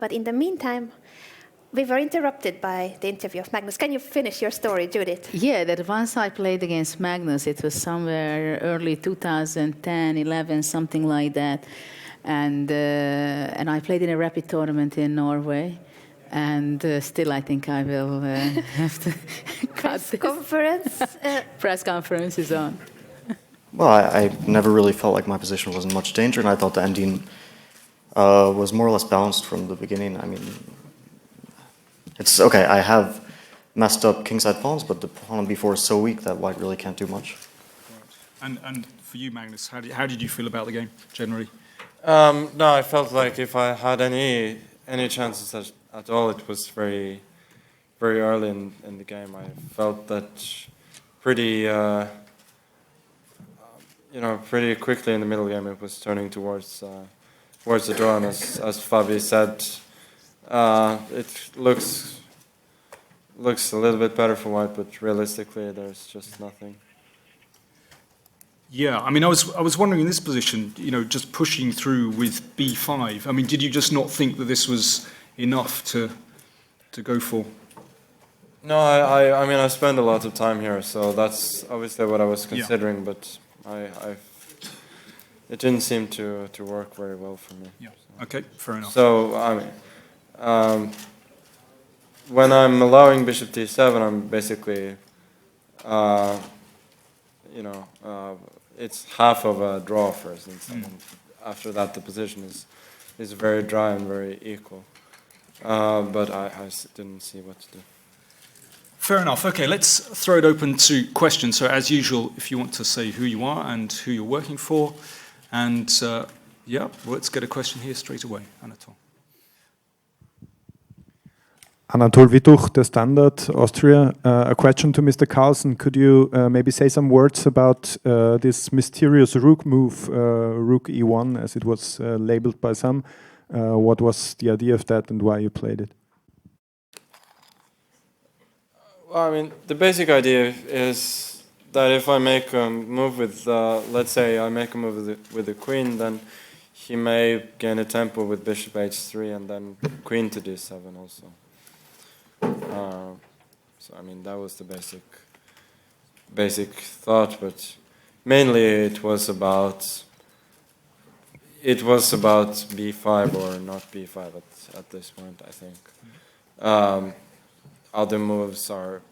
But in the meantime, we were interrupted by the interview of Magnus. Can you finish your story, Judith? Yeah, that once I played against Magnus, it was somewhere early 2010, 11, something like that. And I played in a rapid tournament in Norway. And still, I think I will have to cut this. Conference? Press conference is on. Well, I never really felt like my position was in much danger, and I thought the ending was more or less balanced from the beginning. I mean, it's okay, I have messed up kingside pawns, but the pawn on b4 is so weak that white really can't do much. Right. And for you, Magnus, how did you feel about the game, generally? No, I felt like if I had any chances at all, it was very, very early in the game. I felt that pretty quickly in the middle game it was turning towards the draw, and as Fabi said, it looks a little bit better for white, but realistically there's just nothing. Yeah, I mean, I was wondering in this position, just pushing through with b5. I mean, did you just not think that this was enough to go for? No, I mean, I spent a lot of time here, so that's obviously what I was considering, but it didn't seem to work very well for me. Yeah. Okay, fair enough. So I mean, when I'm allowing bishop d7, I'm basically, it's half of a draw, for instance. And after that, the position is very dry and very equal. But I didn't see what to do. Fair enough. Okay, let's throw it open to questions. So as usual, if you want to say who you are and who you're working for, and let's get a question here straight away, Anatol. Anatol Wituch, The Standard, Austria. A question to Mr. Carlsen. Could you maybe say some words about this mysterious rook move, rook e1, as it was labeled by some? What was the idea of that and why you played it? Well, I mean, the basic idea is that if I make a move with, let's say I make a move with the queen, then he may gain a tempo with bishop h3 and then queen to d7 also. So I mean, that was the basic thought, but mainly it was about b5 or not b5 at this point, I think. Other moves are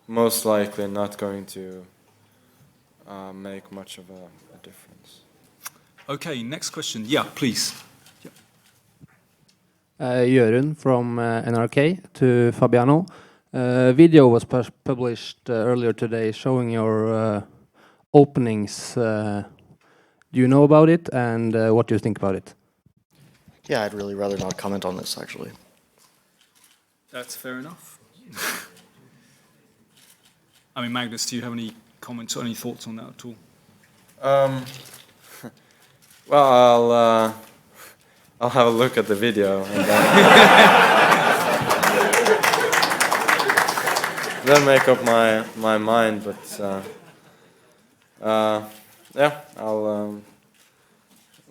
most likely not going to make much of a difference. Okay, next question. Yeah, please. Jørund from NRK to Fabiano. Video was published earlier today showing your openings. Do you know about it, and what do you think about it? Yeah, I'd really rather not comment on this, actually. That's fair enough. I mean, Magnus, do you have any comments or any thoughts on that at all? Well, I'll have a look at the video and then make up my mind. But yeah,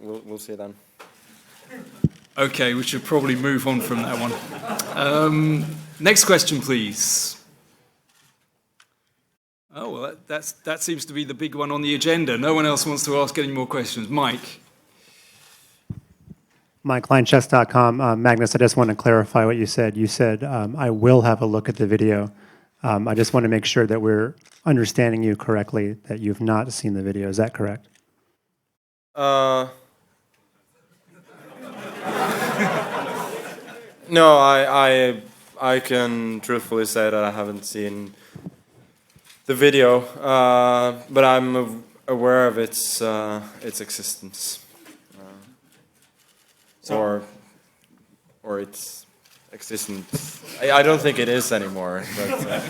we'll see then. Okay, we should probably move on from that one. Next question, please. Oh, well, that seems to be the big one on the agenda. No one else wants to ask any more questions. Mike. MikeLineChess.com. Magnus, I just want to clarify what you said. You said, I will have a look at the video. I just want to make sure that we're understanding you correctly, that you've not seen the video. Is that correct? No, I can truthfully say that I haven't seen the video, but I'm aware of its existence. Or its existence. I don't think it is anymore. But,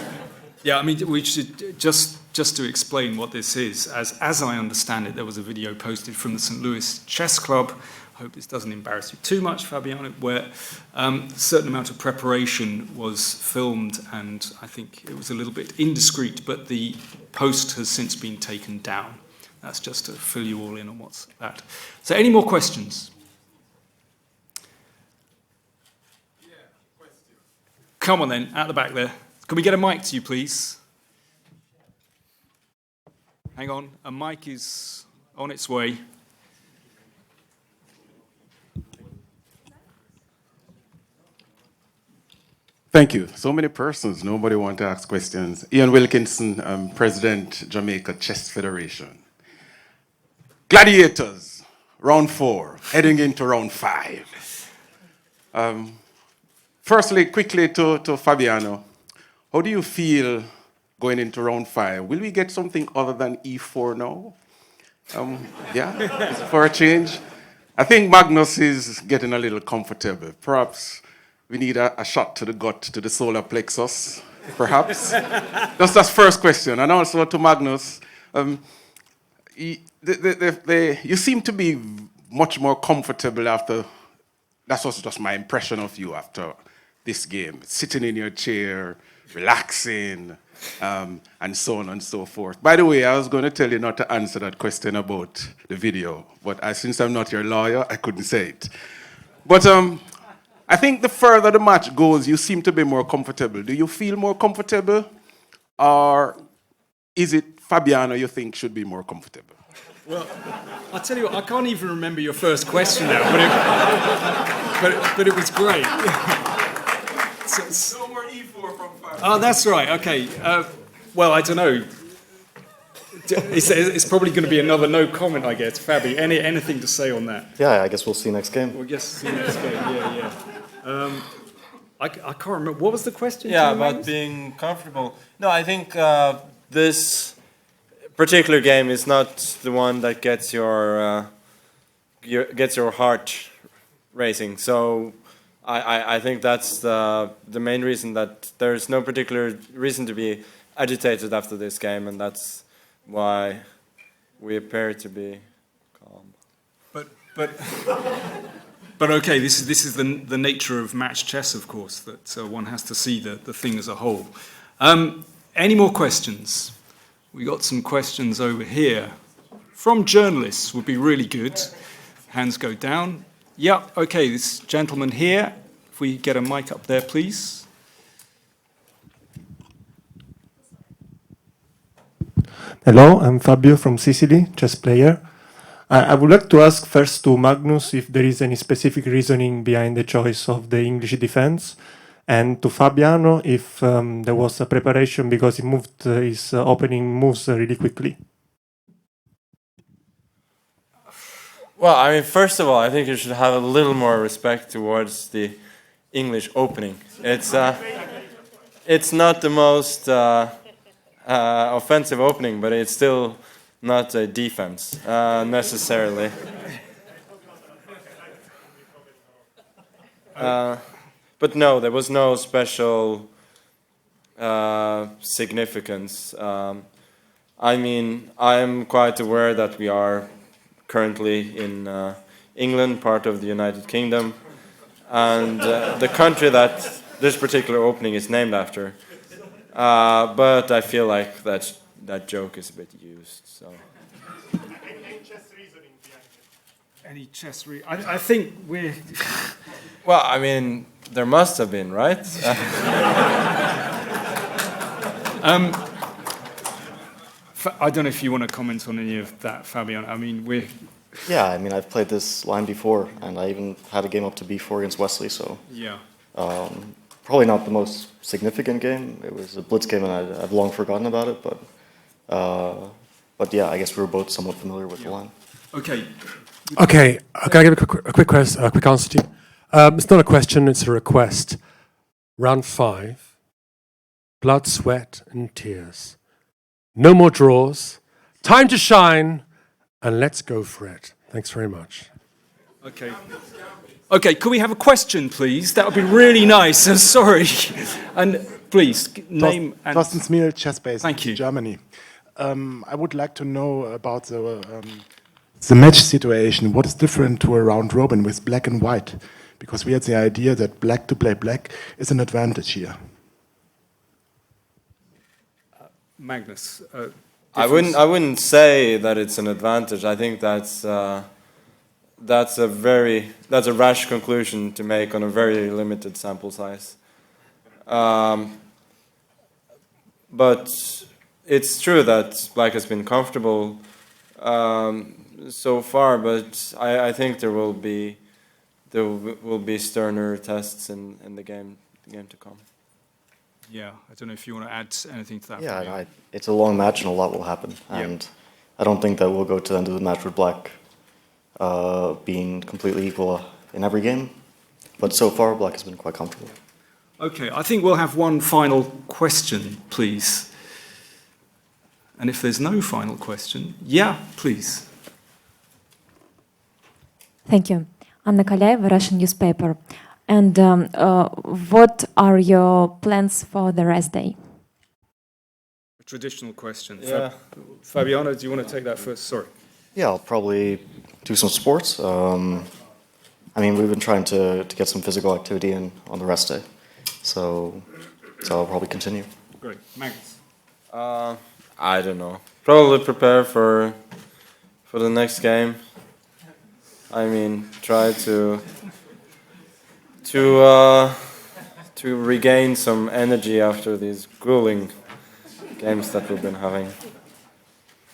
yeah, I mean, we should just to explain what this is. As I understand it, there was a video posted from the St. Louis Chess Club. I hope this doesn't embarrass you too much, Fabiano, where a certain amount of preparation was filmed, and I think it was a little bit indiscreet, but the post has since been taken down. That's just to fill you all in on what's that. So any more questions? Come on then, at the back there. Can we get a mic to you, please? Hang on, a mic is on its way. Thank you. So many persons, nobody want to ask questions. Ian Wilkinson, President, Jamaica Chess Federation. Gladiators, round 4, heading into round 5. Firstly, quickly to Fabiano. How do you feel going into round 5? Will we get something other than E4 now? Yeah, for a change? I think Magnus is getting a little comfortable. Perhaps we need a shot to the gut, to the solar plexus, perhaps. That's first question. And also to Magnus, you seem to be much more comfortable after, that's also just my impression of you after this game. Sitting in your chair, relaxing, and so on and so forth. By the way, I was going to tell you not to answer that question about the video, but since I'm not your lawyer, I couldn't say it. But I think the further the match goes, you seem to be more comfortable. Do you feel more comfortable? Or is it Fabiano you think should be more comfortable? Well, I'll tell you what, I can't even remember your first question now, but it was great. No more E4 from Fabiano. Oh, that's right, okay. Well, I don't know. It's probably going to be another no comment, I guess. Fabi, anything to say on that? Yeah, I guess we'll see next game. Well, yes, see next game, yeah. I can't remember. What was the question? Yeah, about being comfortable. No, I think this particular game is not the one that gets your heart racing. So I think that's the main reason, that there's no particular reason to be agitated after this game, and that's why we appear to be calm. But okay, this is the nature of match chess, of course, that one has to see the thing as a whole. Any more questions? We got some questions over here. From journalists would be really good. Hands go down. Yeah, okay, this gentleman here. If we get a mic up there, please. Hello, I'm Fabio from Sicily, chess player. I would like to ask first to Magnus if there is any specific reasoning behind the choice of the English defense, and to Fabiano if there was a preparation because he moved his opening moves really quickly. Well, I mean, first of all, I think you should have a little more respect towards the English opening. It's not the most offensive opening, but it's still not a defense necessarily. But no, there was no special significance. I mean, I am quite aware that we are currently in England, part of the United Kingdom, and the country that this particular opening is named after. But I feel like that joke is a bit used. So. Any chess reason? I think we're... Well, I mean, there must have been, right? I don't know if you want to comment on any of that, Fabian. I mean, we're... Yeah, I mean, I've played this line before, and I even had a game up to b4 against Wesley, so... Yeah. Probably not the most significant game. It was a blitz game, and I've long forgotten about it, but yeah, I guess we were both somewhat familiar with the line. Okay. Okay, can I give a quick answer to you? It's not a question, it's a request. Round 5, blood, sweat, and tears. No more draws. Time to shine, and let's go for it. Thanks very much. Okay. Okay, could we have a question, please? That would be really nice. I'm sorry. And please, name and... Thorsten Smiel, ChessBase, Thank you. Germany. I would like to know about the match situation. What is different to a round robin with black and white? Because we had the idea that black to play black is an advantage here. Magnus. I wouldn't say that it's an advantage. I think that's a rash conclusion to make on a very limited sample size. But it's true that Black has been comfortable so far, but I think there will be sterner tests in the game to come. Yeah, I don't know if you want to add anything to that. Yeah, it's a long match and a lot will happen. And I don't think that we'll go to the end of the match with Black being completely equal in every game. But so far, Black has been quite comfortable. Okay, I think we'll have one final question, please. And if there's no final question, yeah, please. Thank you. Anna Kalaeva, Russian newspaper. And what are your plans for the rest day? A traditional question. Yeah. Fabiano, do you want to take that first? Sorry. Yeah, I'll probably do some sports. I mean, we've been trying to get some physical activity in on the rest day. So I'll probably continue. Great. Magnus? I don't know. Probably prepare for the next game. I mean, try to regain some energy after these grueling games that we've been having.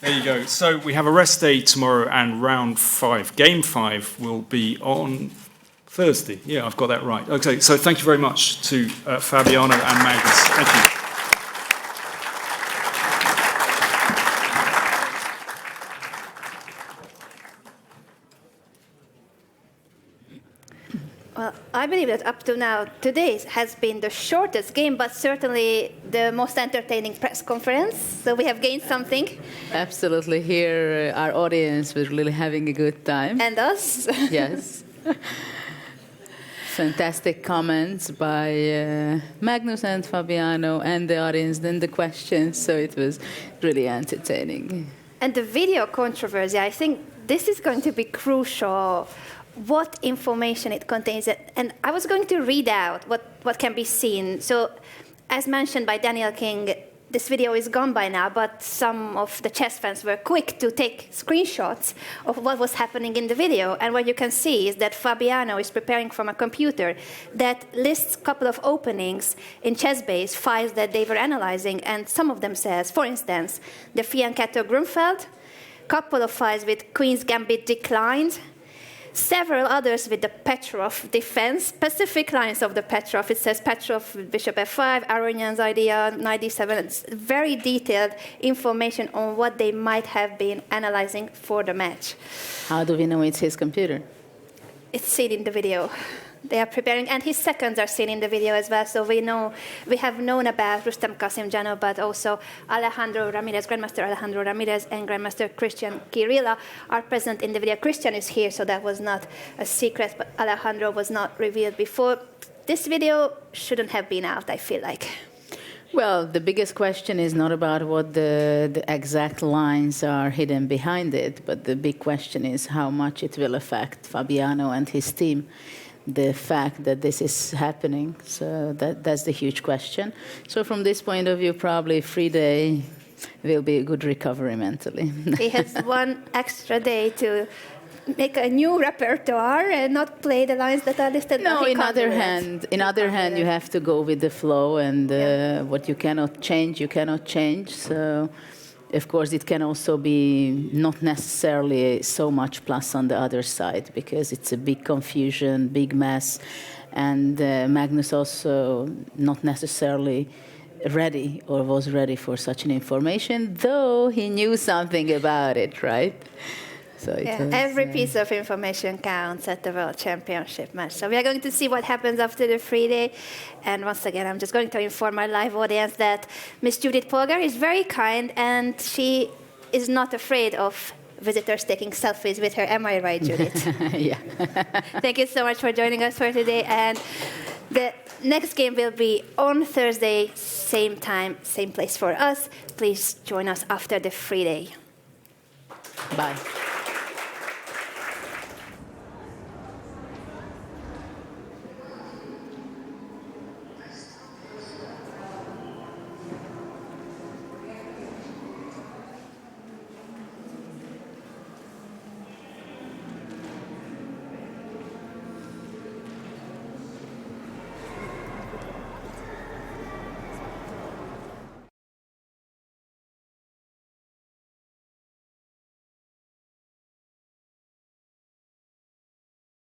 There you go. So we have a rest day tomorrow, and round 5, game 5, will be on Thursday. Yeah, I've got that right. Okay, so thank you very much to Fabiano and Magnus. Thank you. Well, I believe that up to now, today has been the shortest game, but certainly the most entertaining press conference. So we have gained something. Absolutely. Here, our audience was really having a good time. And us. Yes. Fantastic comments by Magnus and Fabiano and the audience, then the questions. So it was really entertaining. And the video controversy, I think this is going to be crucial. What information it contains. And I was going to read out what can be seen. So, as mentioned by Daniel King, this video is gone by now, but some of the chess fans were quick to take screenshots of what was happening in the video. And what you can see is that Fabiano is preparing from a computer that lists a couple of openings in ChessBase, files that they were analyzing, and some of them says, for instance, the Fianchetto Grunfeld, couple of files with Queen's Gambit declined, several others with the Petrov defense, specific lines of the Petrov. It says Petrov, Bishop f5, Aronyan's idea, knight d7. It's very detailed information on what they might have been analyzing for the match. How do we know it's his computer? It's seen in the video. They are preparing, and his seconds are seen in the video as well. So we have known about Rustam Kasimdzhanov, but also Alejandro Ramirez, Grandmaster Alejandro Ramirez, and Grandmaster Christian Kirilla are present in the video. Christian is here, so that was not a secret, but Alejandro was not revealed before. This video shouldn't have been out, I feel like. Well, the biggest question is not about what the exact lines are hidden behind it, but the big question is how much it will affect Fabiano and his team. The fact that this is happening. So that's the huge question. So from this point of view, probably free day will be a good recovery mentally. He has one extra day to make a new repertoire and not play the lines that are listed. No, in other hand, you have to go with the flow, and what you cannot change, you cannot change. So, of course, it can also be not necessarily so much plus on the other side, because it's a big confusion, big mess, and Magnus also not necessarily ready or was ready for such an information, though he knew something about it, right? So every piece of information counts at the World Championship match. So we are going to see what happens after the free day. And once again, I'm just going to inform our live audience that Miss Judith Polgar is very kind, and she is not afraid of visitors taking selfies with her. Am I right, Judith? Yeah. Thank you so much for joining us for today. And the next game will be on Thursday, same time, same place for us. Please join us after the free day. Bye.